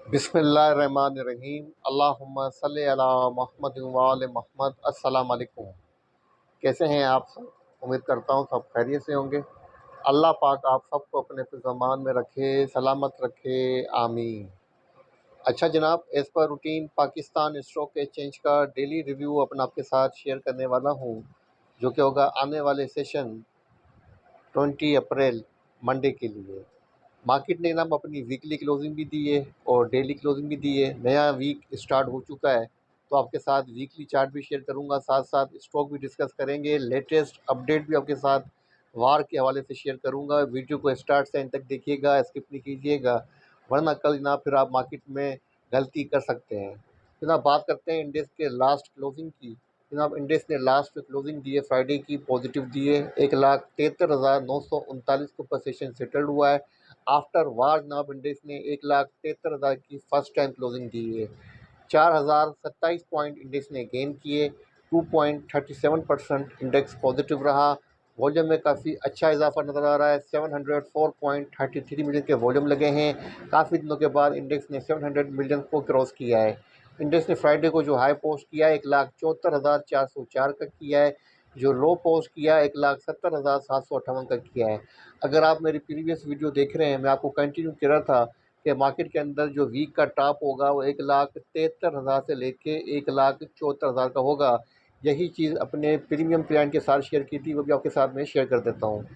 बिस्मिल्लाहिर्रहमानिर्रहीम। अल्लाहुम्मा सल्लि अला मुहम्मद व आले मुहम्मद। अस्सलाम वालेकुम। कैसे हैं आप सब? उम्मीद करता हूँ सब खैरियत से होंगे। अल्लाह पाक आप सबको अपने ज़मान में रखे, सलामत रखे, आमीन। अच्छा जनाब, as per routine Pakistan stock exchange का डेली रिव्यू अपना आपके साथ शेयर करने वाला हूँ, जो कि होगा आने वाले सेशन 20 अप्रैल मंडे के लिए। मार्केट ने जनाब अपनी वीकली क्लोजिंग भी दी है और डेली क्लोजिंग भी दी है। नया वीक स्टार्ट हो चुका है, तो आपके साथ वीकली चार्ट भी शेयर करूंगा, साथ साथ स्टॉक भी डिस्कस करेंगे, लेटेस्ट अपडेट भी आपके साथ वार के हवाले से शेयर करूंगा। वीडियो को स्टार्ट से एंड तक देखिएगा, स्किप नहीं कीजिएगा, वरना कल जनाब फिर आप मार्केट में गलती कर सकते हैं। जनाब बात करते हैं इंडेक्स के लास्ट क्लोजिंग की। जनाब इंडेक्स ने लास्ट में क्लोजिंग दी है फ्राइडे की, पॉजिटिव दी है। 1,73,939 के ऊपर सेशन सेटल्ड हुआ है। आफ्टर वार जनाब इंडेक्स ने 1,73,000 की फर्स्ट टाइम क्लोजिंग दी है। 4,027 पॉइंट इंडेक्स ने गेन किए। 2.37% इंडेक्स पॉजिटिव रहा। वॉल्यूम में काफ़ी अच्छा इजाफा नज़र आ रहा है। 704.33 मिलियन के वॉल्यूम लगे हैं। काफ़ी दिनों के बाद इंडेक्स ने 700 मिलियन को क्रॉस किया है। इंडेक्स ने फ्राइडे को जो हाई पोस्ट किया है 1,74,404 का किया है। जो लो पोस्ट किया है 1,70,758 का किया है। अगर आप मेरी प्रीवियस वीडियो देख रहे हैं, मैं आपको कंटिन्यू कह रहा था कि मार्केट के अंदर जो वीक का टॉप होगा वो 1,73,000 से लेके 1,74,000 का होगा। यही चीज़ अपने प्रीमियम क्लाइंट के साथ शेयर की थी, वो भी आपके साथ में शेयर कर देता हूँ। तो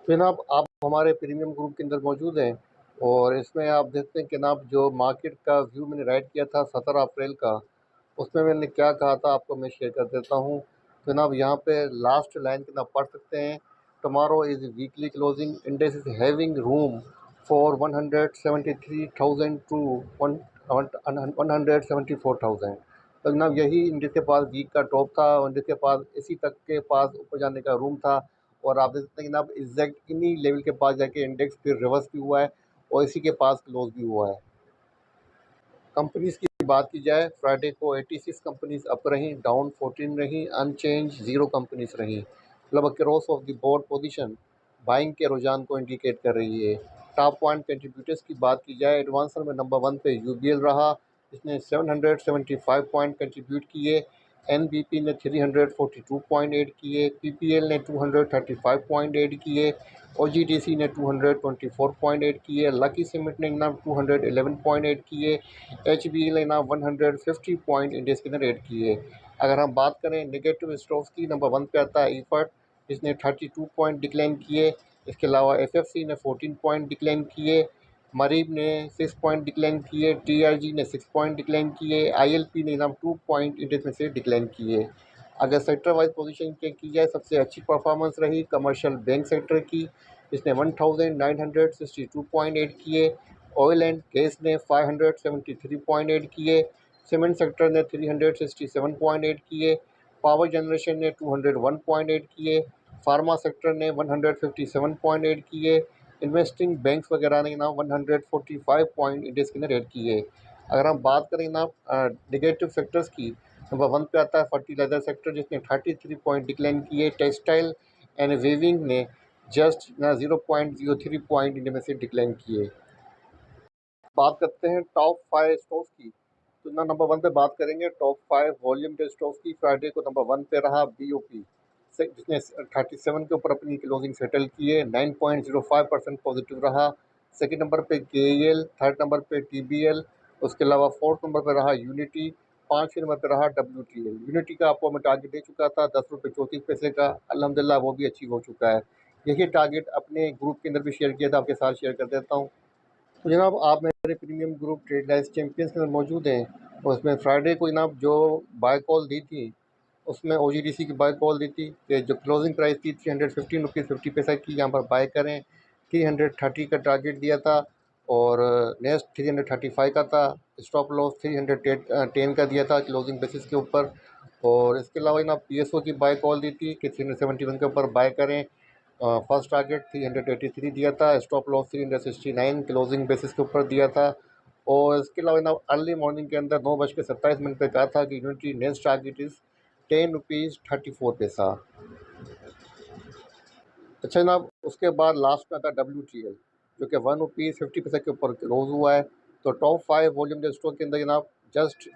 जनाब आप हमारे प्रीमियम ग्रुप के अंदर मौजूद हैं और इसमें आप देखते हैं कि जनाब जो मार्केट का व्यू मैंने राइट किया था 17 अप्रैल का, उसमें मैंने क्या कहा था आपको मैं शेयर कर देता हूँ। तो जनाब यहाँ पे लास्ट लाइन के जनाब पढ़ सकते हैं, tomorrow is weekly closing index is having room for 173,000 to 174,000। तो जनाब यही इंडेक्स के पास वीक का टॉप था और इंडेक्स के पास इसी तक के पास ऊपर जाने का रूम था। और आप देख सकते हैं कि जनाब एग्जैक्ट इन्हीं लेवल के पास जाके इंडेक्स फिर रिवर्स भी हुआ है और इसी के पास क्लोज भी हुआ है। कंपनीज़ की बात की जाए, फ्राइडे को 86 कंपनीज़ अप रहीं, डाउन 14 रहीं, अनचेंज 0 कंपनीज़ रहीं। मतलब cross of the board position buying के रुझान को इंडिकेट कर रही है। टॉप पॉइंट कंट्रीब्यूटर्स की बात की जाए, एडवांसर में नंबर 1 पे यूबीएल रहा, जिसने 775 पॉइंट कंट्रीब्यूट किए। एनबीपी ने 342.8 किए, पीपीएल ने 235.8 किए, ओजीडीसी ने 224.8 किए, लकी सीमेंट ने जनाब 211.8 किए, एचबीएल ने जनाब 150 पॉइंट इंडेक्स के अंदर ऐड किए। अगर हम बात करें नेगेटिव स्टॉक्स की, नंबर 1 पे आता है ईफर्ट, जिसने 32 पॉइंट डिक्लाइन किए। इसके अलावा एफएफसी ने 14 पॉइंट डिक्लाइन किए, मरीब ने 6 पॉइंट डिक्लाइन किए, टीआरजी ने 6 पॉइंट डिक्लाइन किए, आईएलपी ने जनाब 2 पॉइंट इंडेक्स में से डिक्लाइन किए। अगर सेक्टर वाइज पोजीशन की जाए, सबसे अच्छी परफॉर्मेंस रही कमर्शियल बैंक सेक्टर की, जिसने 1962.8 किए। ऑयल एंड गैस ने 573.8 किए। सीमेंट सेक्टर ने 367.8 किए। पावर जनरेशन ने 201.8 किए। फार्मा सेक्टर ने 157.8 किए। इन्वेस्टिंग बैंक्स वगैरह ने ना 145 पॉइंट इंडेक्स के अंदर ऐड किए। अगर हम बात करें ना नेगेटिव सेक्टर्स की, नंबर 1 पे आता है फर्टिलाइजर सेक्टर, जिसने 33 पॉइंट डिक्लाइन किए। टेक्सटाइल एंड वीविंग ने जस्ट ना 0.03 पॉइंट इंडिया में से डिक्लाइन किए। बात करते हैं टॉप 5 स्टॉक्स की, तो ना नंबर 1 पे बात करेंगे टॉप 5 वॉल्यूम के स्टॉक्स की। फ्राइडे को नंबर 1 पे रहा बीओपी, जिसने 37 के ऊपर अपनी क्लोजिंग सेटल की है, 9.05% पॉजिटिव रहा। सेकंड नंबर पे केएल, थर्ड नंबर पे टीबीएल, उसके अलावा फोर्थ नंबर पे रहा यूनिटी, पाँचवें नंबर पे रहा डब्ल्यूटीएल। यूनिटी का आपको मैं टारगेट दे चुका था 10 रुपये 34 पैसे का, अल्हम्दुलिल्लाह वो भी अचीव हो चुका है। यही टारगेट अपने ग्रुप के अंदर भी शेयर किया था, आपके साथ शेयर कर देता हूँ। तो जनाब आप मेरे premium group trade life champions के अंदर मौजूद हैं और उसमें फ्राइडे को जनाब जो बाय कॉल दी थी, उसमें ओजीडीसी की बाय कॉल दी थी कि जो क्लोजिंग प्राइस थी 315 रुपीज़ 50 पैसा की, यहाँ पर बाय करें। 330 का टारगेट दिया था और नेक्स्ट 335 का था। स्टॉप लॉस 310 का दिया था क्लोजिंग बेसिस के ऊपर। और इसके अलावा ना पीएसओ की बाय कॉल दी थी कि 371 के ऊपर बाय करें। फर्स्ट टारगेट 383 दिया था, स्टॉप लॉस 369 क्लोजिंग बेसिस के ऊपर दिया था। और इसके अलावा ना अर्ली मॉर्निंग के अंदर 9:27 पे कहा था कि unity next target is 10 rupees 34 पैसा। अच्छा जनाब उसके बाद लास्ट में आता डब्ल्यू टी एल, जो कि 1 रुपीज़ 50 पैसे के ऊपर क्लोज हुआ है। तो टॉप 5 वॉल्यूम जो स्टॉक के अंदर जनाब जस्ट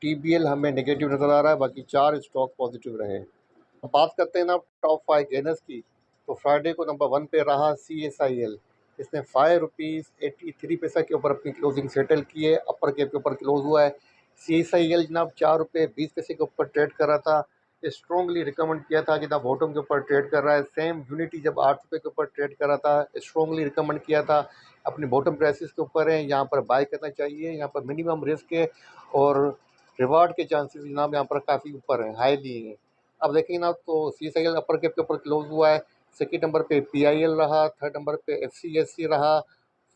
TBL हमें नेगेटिव नज़र आ रहा है, बाकी 4 स्टॉक पॉजिटिव रहे। अब बात करते हैं ना टॉप 5 गेनर्स की। तो फ्राइडे को नंबर 1 पे रहा CSIL। इसने ₹5.83 के ऊपर अपनी क्लोजिंग सेटल की है, अपर कैप के ऊपर क्लोज हुआ है। CSIL जनाब ₹4.20 के ऊपर ट्रेड कर रहा था। स्ट्रॉन्गली रिकमेंड किया था कि ना बॉटम के ऊपर ट्रेड कर रहा है। सेम यूनिटी जब ₹8 के ऊपर ट्रेड कर रहा था, स्ट्रॉन्गली रिकमेंड किया था अपनी बॉटम प्राइसेस के ऊपर है, यहाँ पर बाय करना चाहिए, यहाँ पर मिनिमम रिस्क है और रिवार्ड के चांसेस जनाब यहाँ पर काफ़ी ऊपर हैं, हाईली हैं। अब देखेंगे ना तो CSIL अपर कैप के ऊपर क्लोज हुआ है। सेकंड नंबर पे PIL रहा, थर्ड नंबर पे FCSC रहा,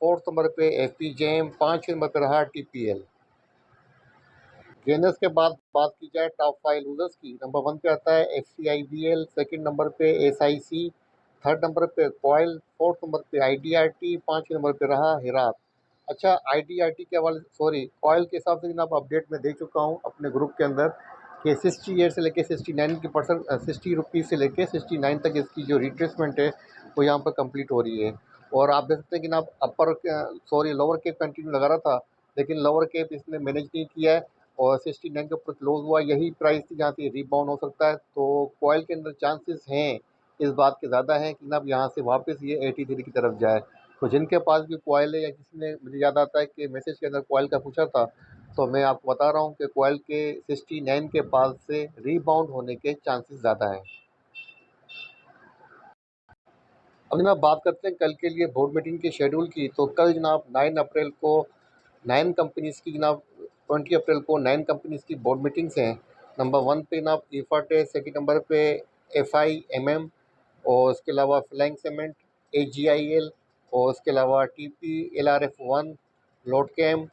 फोर्थ नंबर पे FPJM, 5 नंबर पे रहा TPL। गेनर्स के बाद बात की जाए टॉप 5 लूजर्स की। नंबर 1 पे आता है FCIBL, सेकंड नंबर पे SIC, थर्ड नंबर पे कॉयल, फोर्थ नंबर पे IDRT, 5 नंबर पे रहा हिरात। अच्छा, IDRT के हवाले सॉरी कॉयल के हिसाब से जनाब अपडेट मैं दे चुका हूँ अपने ग्रुप के अंदर कि 68 से लेके 69 की परसेंट 60 रुपीज़ से लेके 69 तक इसकी जो रिट्रेसमेंट है वो यहाँ पर कंप्लीट हो रही है। और आप देख सकते हैं कि ना अपर सॉरी लोअर केप कंटिन्यू लगा रहा था, लेकिन लोअर केप इसने मैनेज नहीं किया है और 69 के ऊपर क्लोज हुआ। यही प्राइस थी जहाँ से रीबाउंड हो सकता है, तो कॉयल के अंदर चांसेस हैं इस बात के ज़्यादा हैं कि ना अब यहाँ से वापस ये 83 की तरफ जाए। तो जिनके पास भी कॉयल है या किसी ने, मुझे याद आता है कि मैसेज के अंदर कॉयल का पूछा था, तो मैं आपको बता रहा हूँ कि कॉयल के 69 के पास से रीबाउंड होने के चांसेस ज़्यादा हैं। अब जनाब बात करते हैं कल के लिए बोर्ड मीटिंग के शेड्यूल की। तो कल जनाब 9 अप्रैल को 9 कंपनीज़ की जनाब 20 अप्रैल को 9 कंपनीज़ की बोर्ड मीटिंग्स हैं। नंबर 1 पे जनाब ईफाट है, सेकंड नंबर पे FIMM और उसके अलावा फ्लैंग सीमेंट, AGIL और उसके अलावा TP LRF1, लोडकैम,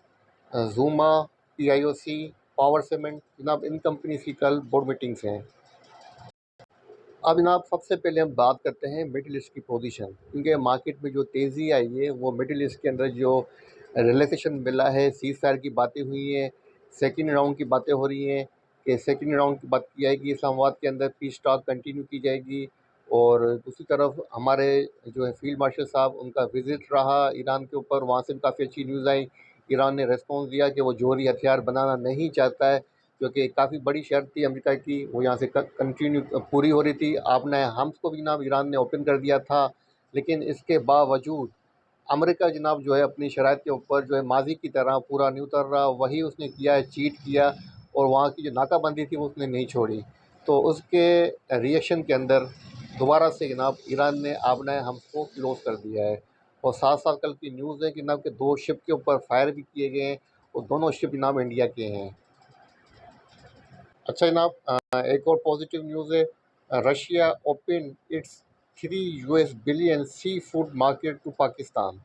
ज़ूमा, PIOC, पावर सीमेंट। जनाब इन कंपनीज़ की कल बोर्ड मीटिंग्स हैं। अब जनाब सबसे पहले हम बात करते हैं मिडिल ईस्ट की पोजीशन, क्योंकि मार्केट में जो तेज़ी आई है वो मिडिल ईस्ट के अंदर जो रिलैक्सेशन मिला है, सीज़ फायर की बातें हुई हैं, सेकंड राउंड की बातें हो रही हैं कि सेकंड राउंड की बात की जाएगी, इस्लामाबाद के अंदर पीस टॉक कंटिन्यू की जाएगी। और दूसरी तरफ हमारे जो है फील्ड मार्शल साहब उनका विज़िट रहा ईरान के ऊपर, वहाँ से भी काफ़ी अच्छी न्यूज़ आई। ईरान ने रेस्पॉन्स दिया कि वो जौहरी हथियार बनाना नहीं चाहता है, जो कि काफ़ी बड़ी शर्त थी अमेरिका की, वो यहाँ से कंटिन्यू पूरी हो रही थी। आपने हम्स को भी जनाब ईरान ने ओपन कर दिया था, लेकिन इसके बावजूद अमेरिका जनाब जो है अपनी शराइत के ऊपर जो है माजी की तरह पूरा नहीं उतर रहा, वही उसने किया है, चीट किया और वहाँ की जो नाकाबंदी थी वो उसने नहीं छोड़ी। तो उसके रिएक्शन के अंदर दोबारा से जनाब ईरान ने आपने हम्स को क्लोज़ कर दिया है। और साथ साथ कल की न्यूज़ है कि जनाब के 2 शिप के ऊपर फायर भी किए गए हैं और दोनों शिप जनाब इंडिया के हैं। अच्छा जनाब एक और पॉजिटिव न्यूज़ है। Russia open its 3 billion seafood market to Pakistan.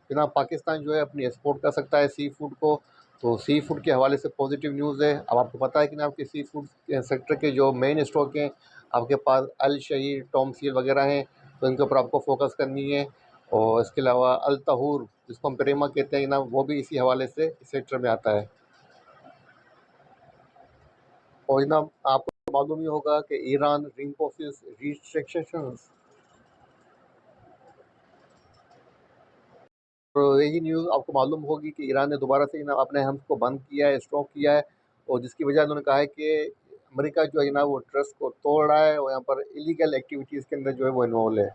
जनाब पाकिस्तान जो है अपनी एक्सपोर्ट कर सकता है सी फूड को, तो सी फूड के हवाले से पॉजिटिव न्यूज़ है। अब आपको पता है कि ना आपके सी फूड सेक्टर के जो मेन स्टॉक हैं आपके पास अल शहीर, टॉम सील वगैरह हैं, तो इनके ऊपर आपको फोकस करनी है। और इसके अलावा अल तहूर जिसको हम प्रेमा कहते हैं ना, वो भी इसी हवाले से इस सेक्टर में आता है। और जनाब आपको मालूम ही होगा कि ईरान रिंग ऑफिस रिस्ट्रिक्शंस, तो यही न्यूज़ आपको मालूम होगी कि ईरान ने दोबारा से ना अपने हम्स को बंद किया है, स्टॉप किया है और जिसकी वजह उन्होंने कहा है कि अमेरिका जो है ना वो ट्रस्ट को तोड़ रहा है और यहाँ पर इलीगल एक्टिविटीज़ के अंदर जो है वो इन्वॉल्व है।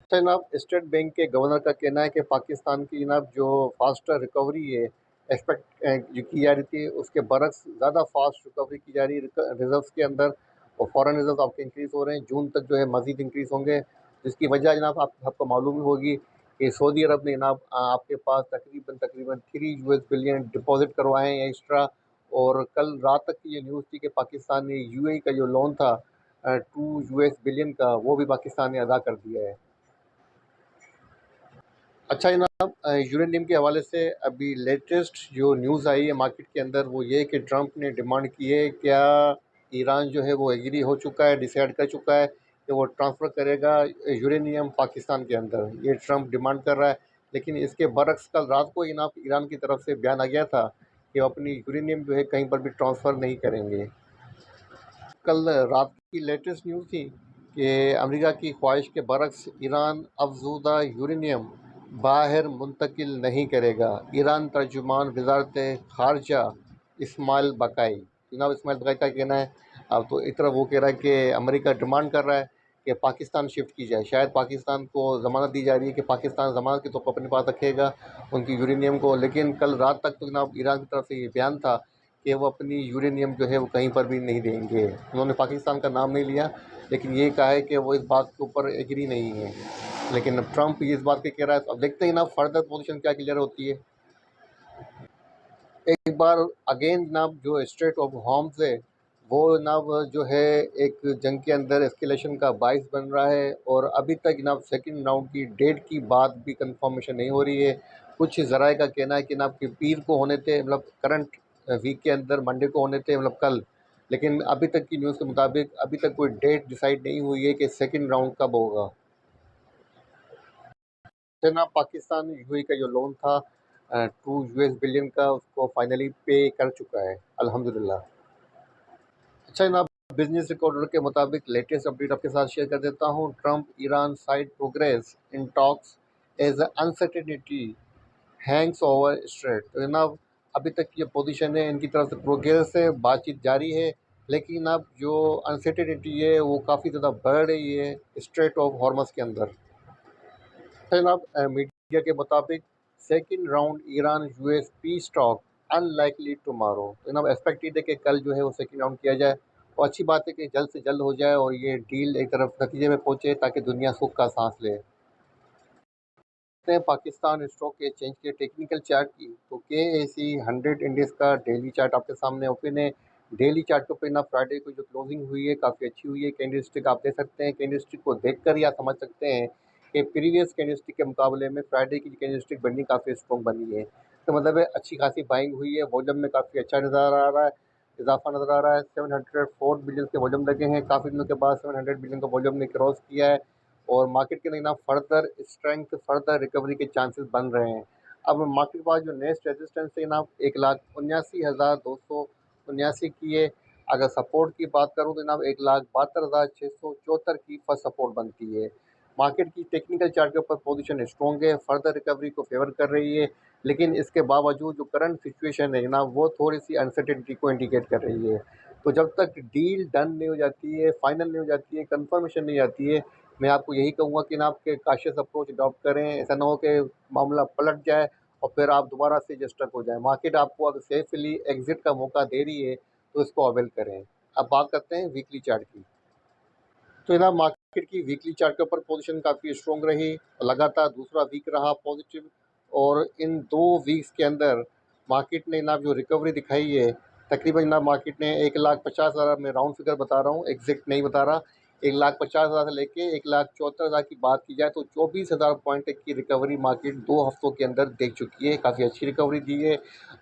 अच्छा जनाब स्टेट बैंक के गवर्नर का कहना है कि पाकिस्तान की जनाब जो फास्टर रिकवरी है एक्सपेक्ट जो की जा रही थी उसके बरक्स ज़्यादा फास्ट रिकवरी की जा रही है रिजर्व्स के अंदर, और फॉरेन रिजर्व आपके इंक्रीज़ हो रहे हैं, जून तक जो है मज़ीद इंक्रीज़ होंगे। जिसकी वजह जनाब आपको मालूम ही होगी कि सऊदी अरब ने जनाब आपके पास तकरीबन तकरीबन 3 बिलियन डिपॉजिट करवाए हैं एक्स्ट्रा। और कल रात तक की ये न्यूज़ थी कि पाकिस्तान ने UAE का जो लोन था 2 बिलियन का, वो भी पाकिस्तान ने अदा कर दिया है। अच्छा जनाब यूरेनियम के हवाले से अभी लेटेस्ट जो न्यूज़ आई है मार्केट के अंदर वो ये कि ट्रंप ने डिमांड की है, क्या ईरान जो है वो एग्री हो चुका है, डिसाइड कर चुका है कि वो ट्रांसफ़र करेगा यूरेनियम पाकिस्तान के अंदर, ये ट्रंप डिमांड कर रहा है। लेकिन इसके बरक्स कल रात को जनाब ईरान की तरफ से बयान आ गया था कि वो अपनी यूरेनियम जो है कहीं पर भी ट्रांसफ़र नहीं करेंगे। कल रात की लेटेस्ट न्यूज़ थी कि अमेरिका की ख्वाहिश के बरक्स ईरान अफज़ूदा यूरेनियम बाहर मुंतकिल नहीं करेगा। ईरान तर्जुमान वजारत खारजा इस्माइल बकाई, जनाब इस्माइल बकाई का कहना है, अब तो एक तरफ वो कह रहा है कि अमेरिका डिमांड कर रहा है कि पाकिस्तान शिफ्ट की जाए, शायद पाकिस्तान को ज़मानत दी जा रही है कि पाकिस्तान ज़मानत के तौर पर अपने पास रखेगा उनकी यूरेनियम को। लेकिन कल रात तक तो जनाब ईरान की तरफ से ये बयान था कि वो अपनी यूरेनियम जो है वो कहीं पर भी नहीं देंगे। उन्होंने पाकिस्तान का नाम नहीं लिया, लेकिन ये कहा है कि वो इस बात के ऊपर एग्री नहीं है। लेकिन अब ट्रंप इस बात पे कह रहा है, तो अब देखते हैं ना फर्दर पोजीशन क्या क्लियर होती है। एक बार अगेन जनाब जो स्ट्रेट ऑफ हॉर्मुज़ है वो जनाब जो है एक जंग के अंदर एस्केलेशन का बाइस बन रहा है, और अभी तक जनाब सेकंड राउंड की डेट की बात भी कंफर्मेशन नहीं हो रही है। कुछ ज़राए का कहना है कि जनाब कि पीर को होने थे, मतलब करंट वीक के अंदर मंडे को होने थे, मतलब कल। लेकिन अभी तक की न्यूज़ के मुताबिक अभी तक कोई डेट डिसाइड नहीं हुई है कि सेकंड राउंड कब होगा। ना पाकिस्तान यूएई का जो लोन था 2 बिलियन का, उसको फाइनली पे कर चुका है, अल्हम्दुलिल्लाह। अच्छा जनाब, बिजनेस रिकॉर्डर के मुताबिक लेटेस्ट अपडेट आपके साथ शेयर कर देता हूँ। Trump Iran side progress in talks as uncertainty hangs over strait. तो जनाब अभी तक ये पोजीशन है, इनकी तरफ से प्रोग्रेस है, बातचीत जारी है, लेकिन अब जो अनसर्टेनिटी है वो काफ़ी ज़्यादा बढ़ रही है स्ट्रेट ऑफ हॉर्मस के अंदर। जनाब मीडिया के मुताबिक second round Iran US piece talk unlikely tomorrow. तो जनाब एक्सपेक्टेड है कि कल जो है वो सेकंड राउंड किया जाए, और अच्छी बात है कि जल्द से जल्द हो जाए और ये डील एक तरफ नतीजे में पहुंचे ताकि दुनिया सुख का सांस ले। हैं पाकिस्तान स्टॉक एक्सचेंज के टेक्निकल चार्ट की, तो के ए सी 100 इंडेक्स का डेली चार्ट आपके सामने ओपन है। डेली चार्ट के ऊपर ना फ्राइडे को जो क्लोजिंग हुई है काफ़ी अच्छी हुई है। कैंडलस्टिक आप देख सकते हैं, कैंडलस्टिक को देखकर ही आप समझ सकते हैं कि प्रीवियस कैंडलस्टिक के मुकाबले में फ्राइडे की कैंडलस्टिक बननी काफ़ी स्ट्रॉन्ग बनी है। तो मतलब है अच्छी खासी बाइंग हुई है, वॉल्यूम में काफ़ी अच्छा नज़र आ रहा है, इजाफा नज़र आ रहा है। 704 बिलियन के वॉल्यूम लगे हैं, काफ़ी दिनों के बाद 700 बिलियन का वॉल्यूम ने क्रॉस किया है, और मार्केट के लिए ना फर्दर स्ट्रेंथ, फर्दर रिकवरी के चांसेस बन रहे हैं। अब मार्केट के पास जो नेक्स्ट रेजिस्टेंस है ना 1,79,279 की है। अगर सपोर्ट की बात करूँ तो जनाब 1,72,674 की फर्स्ट सपोर्ट बनती है। मार्केट की टेक्निकल चार्ट के ऊपर पोजीशन स्ट्रॉन्ग है, फर्दर रिकवरी को फेवर कर रही है, लेकिन इसके बावजूद जो करंट सिचुएशन है जनाब वो थोड़ी सी अनसर्टेनिटी को इंडिकेट कर रही है। तो जब तक डील डन नहीं हो जाती है, फाइनल नहीं हो जाती है, कंफर्मेशन नहीं आती है, मैं आपको यही कहूँगा कि ना आपके काशियस अप्रोच अडॉप्ट करें। ऐसा ना हो कि मामला पलट जाए और फिर आप दोबारा से डिस्टर्ब हो जाएँ। मार्केट आपको अगर सेफली एग्ज़िट का मौका दे रही है तो इसको अवेल करें। अब बात करते हैं वीकली चार्ट की। तो जनाब मार्केट की वीकली चार्ट के ऊपर पोजीशन काफ़ी स्ट्रॉन्ग रही, लगातार दूसरा वीक रहा पॉजिटिव, और इन 2 वीक्स के अंदर मार्केट ने जनाब जो रिकवरी दिखाई है, तकरीबन जनाब मार्केट ने 1,50,000, मैं राउंड फिगर बता रहा हूँ, एग्जैक्ट नहीं बता रहा, 1,50,000 से लेके 1,74,000 की बात की जाए तो 24,000 पॉइंट तक की रिकवरी मार्केट 2 हफ्तों के अंदर देख चुकी है। काफ़ी अच्छी रिकवरी दी है।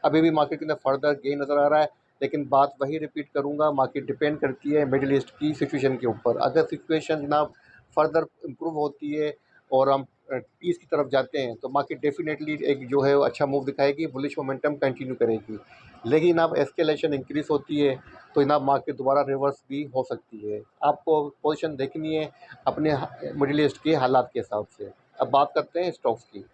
अभी भी मार्केट के अंदर फर्दर गेन नज़र आ रहा है, लेकिन बात वही रिपीट करूँगा, मार्केट डिपेंड करती है मिडल ईस्ट की सिचुएशन के ऊपर। अगर सिचुएशन जनाब फर्दर इम्प्रूव होती है और हम पीस की तरफ जाते हैं तो मार्केट डेफिनेटली एक जो है वो अच्छा मूव दिखाएगी, बुलिश मोमेंटम कंटिन्यू करेगी। लेकिन जनाब एस्केलेशन इंक्रीज़ होती है तो जनाब मार्केट दोबारा रिवर्स भी हो सकती है। आपको पोजीशन देखनी है अपने मिडल ईस्ट के हालात के हिसाब से। अब बात करते हैं स्टॉक्स की।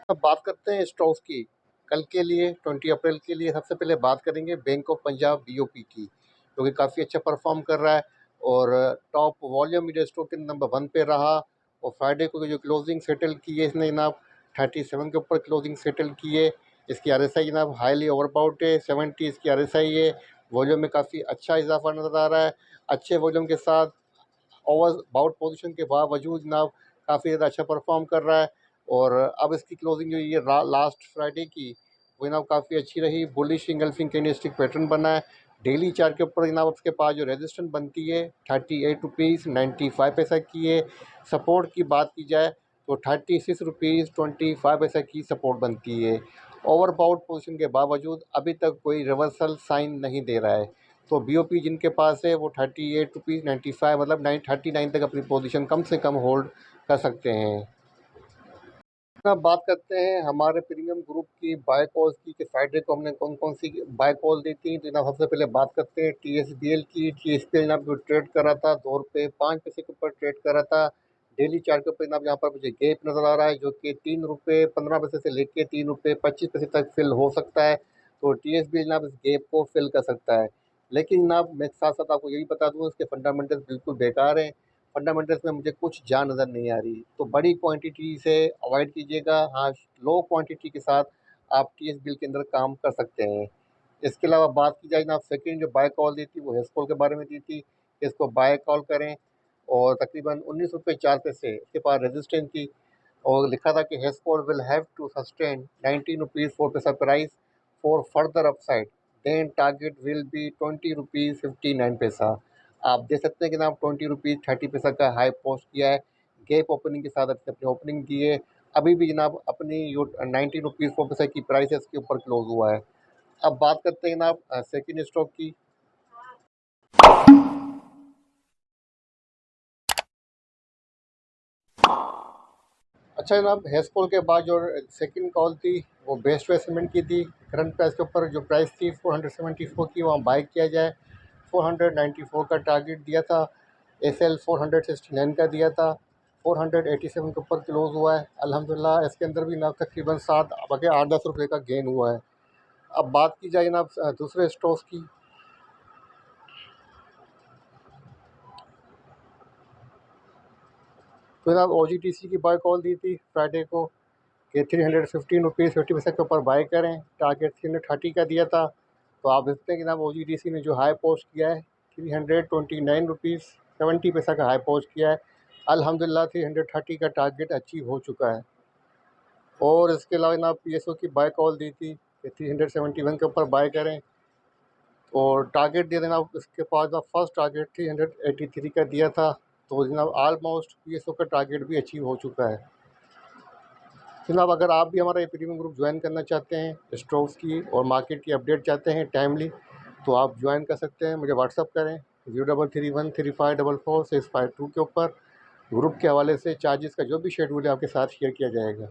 अब बात करते हैं स्टॉक्स की। कल के लिए 20 अप्रैल के लिए सबसे पहले बात करेंगे बैंक ऑफ पंजाब बीओपी की, जो कि काफ़ी अच्छा परफॉर्म कर रहा है और टॉप वॉल्यूम मीडिया स्टॉक के नंबर 1 पे रहा। और फ्राइडे को जो क्लोजिंग सेटल की है इसने जनाब 37 के ऊपर क्लोजिंग सेटल की है। इसकी आरएसआई जनाब हाईली ओवरबाउट है, 70 इसकी आरएसआई है। वॉल्यूम में काफ़ी अच्छा इजाफा नज़र आ रहा है। अच्छे वॉल्यूम के साथ ओवर बाउट पोजीशन के बावजूद जनाब काफ़ी ज़्यादा अच्छा परफॉर्म कर रहा है। और अब इसकी क्लोजिंग जो ये लास्ट फ्राइडे की वो जनाब काफ़ी अच्छी रही, बुलिश इंगल्फिंग कैंडलस्टिक पैटर्न बना है। डेली चार्ट के ऊपर जनाब उसके पास जो रेजिस्टेंस बनती है 38 रुपीज़ 95 पैसा की है। सपोर्ट की बात की जाए तो 36 रुपीज़ 25 पैसा की सपोर्ट बनती है। ओवरबाउट पोजीशन के बावजूद अभी तक कोई रिवर्सल साइन नहीं दे रहा है। तो बीओपी जिनके पास है वो 38 रुपीज़ 95, मतलब 39 तक अपनी पोजीशन कम से कम होल्ड कर सकते हैं। अब बात करते हैं हमारे प्रीमियम ग्रुप की बाय कॉल्स की कि फ्राइडे को हमने कौन कौन सी बाय कॉल दी थी। तो जनाब सबसे पहले बात करते हैं टीएसबीएल की। टीएसबीएल जनाब जो ट्रेड कर रहा था 2 रुपये 5 पैसे के ऊपर ट्रेड कर रहा था, डेली चार्ट के ऊपर जनाब यहाँ पर मुझे गैप नज़र आ रहा है, जो कि 3 रुपये 15 पैसे से लेके 3 रुपये 25 पैसे तक फिल हो सकता है। तो टीएसबी जनाब इस गैप को फिल कर सकता है। लेकिन जनाब मैं साथ साथ आपको यही बता दूँ, इसके फंडामेंटल्स बिल्कुल बेकार हैं। फंडामेंटल्स में मुझे कुछ जान नज़र नहीं आ रही। तो बड़ी क्वांटिटी से अवॉइड कीजिएगा। हाँ, लो क्वांटिटी के साथ आप टीएसबी के अंदर काम कर सकते हैं। इसके अलावा बात की जाए जनाब, सेकंड जो बाय कॉल दी थी वो हेस्कोल के बारे में दी थी। इसको बाय कॉल करें, और तकरीबन 19 रुपये 4 पैसे इसके पास रेजिस्टेंस थी, और लिखा था कि Hascol will have to sustain 19 rupees 4 paisa price for further upside, then target will be 20 rupees 59 paisa. आप देख सकते हैं कि जनाब 20 रुपीज़ 30 पैसा का हाई पोस्ट किया है। गैप ओपनिंग के साथ अपनी ओपनिंग की है। अभी भी जनाब अपनी जो 19 रुपीज़ 4 पैसा की प्राइस है इसके ऊपर क्लोज हुआ है। अब बात करते हैं जनाब सेकंड स्टॉक की। अच्छा जनाब, हेस्कोल के बाद जो सेकंड कॉल थी वो बेस्ट वे सीमेंट की थी। करंट प्राइस के ऊपर जो प्राइस थी 474 की, वहाँ बाय किया जाए। 494 का टारगेट दिया था। एसएल 469 का दिया था। 487 के ऊपर क्लोज हुआ है। अल्हम्दुलिल्लाह इसके अंदर भी जनाब तकरीबन 7 बल्कि 8-10 रुपये का गेन हुआ है। अब बात की जाए जनाब दूसरे स्टॉक्स की। तो जनाब OGTC की बाय कॉल दी थी फ्राइडे को कि 315 रुपीज़ 50 पैसे के ऊपर बाय करें। टारगेट 330 का दिया था। तो आप देखते हैं कि जनाब OGTC ने जो हाई पोस्ट किया है 329 रुपीज़ 70 पैसा का हाई पोस्ट किया है। अल्हम्दुलिल्लाह 330 का टारगेट अचीव हो चुका है। और इसके अलावा जनाब PSO की बाय कॉल दी थी कि 371 के ऊपर बाय करें, और टारगेट दिया जनाब इसके पास फर्स्ट टारगेट 383 का दिया था। तो जनाब ऑलमोस्ट PSO का टारगेट भी अचीव हो चुका है। जनाब अगर आप भी हमारा ये प्रीमियम ग्रुप ज्वाइन करना चाहते हैं, स्टॉक्स की और मार्केट की अपडेट चाहते हैं टाइमली, तो आप ज्वाइन कर सकते हैं। मुझे व्हाट्सअप करें 033135444652 के ऊपर। ग्रुप के हवाले से चार्जेस का जो भी शेड्यूल है आपके साथ शेयर किया जाएगा।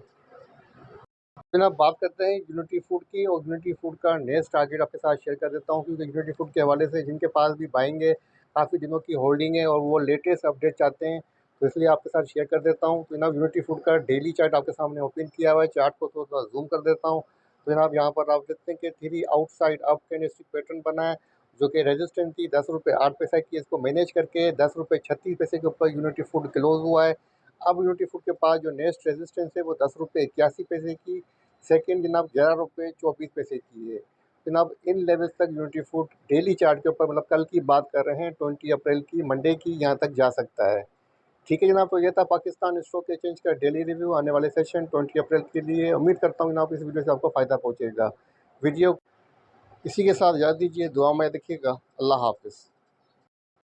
जनाब बात करते हैं यूनिटी फूड की, और यूनिटी फूड का नेक्स्ट टारगेट आपके साथ शेयर कर देता हूँ, क्योंकि यूनिटी फूड के हवाले से जिनके पास भी बाइंग है, काफ़ी दिनों की होल्डिंग है और वो लेटेस्ट अपडेट चाहते हैं, तो इसलिए आपके साथ शेयर कर देता हूँ। तो जनाब यूनिटी फूड का डेली चार्ट आपके सामने ओपन किया हुआ है। चार्ट को थोड़ा सा जूम कर देता हूँ। तो जनाब यहाँ पर आप देखते हैं कि 3 आउटसाइड अप कैंडलस्टिक पैटर्न बना है, जो कि रेजिस्टेंस थी 10 रुपये 8 पैसा की। इसको मैनेज करके 10 रुपये 36 पैसे के ऊपर यूनिटी फूड क्लोज हुआ है। अब यूनिटी फूड के पास जो नेक्स्ट रेजिस्टेंस है वो 10 रुपये 81 पैसे की। सेकंड जनाब 11 रुपये 24 पैसे की है। जनाब इन लेवल्स तक यूनिटी फूड डेली चार्ट के ऊपर, मतलब कल की बात कर रहे हैं 20 अप्रैल की, मंडे की, यहाँ तक जा सकता है। ठीक है जनाब, तो ये था पाकिस्तान स्टॉक एक्सचेंज का डेली रिव्यू। आने वाले सेशन 20 अप्रैल के लिए उम्मीद करता हूँ जनाब इस वीडियो से आपको फ़ायदा पहुँचेगा। वीडियो इसी के साथ याद दीजिए, दुआ में रखिएगा। अल्लाह हाफ़िज़।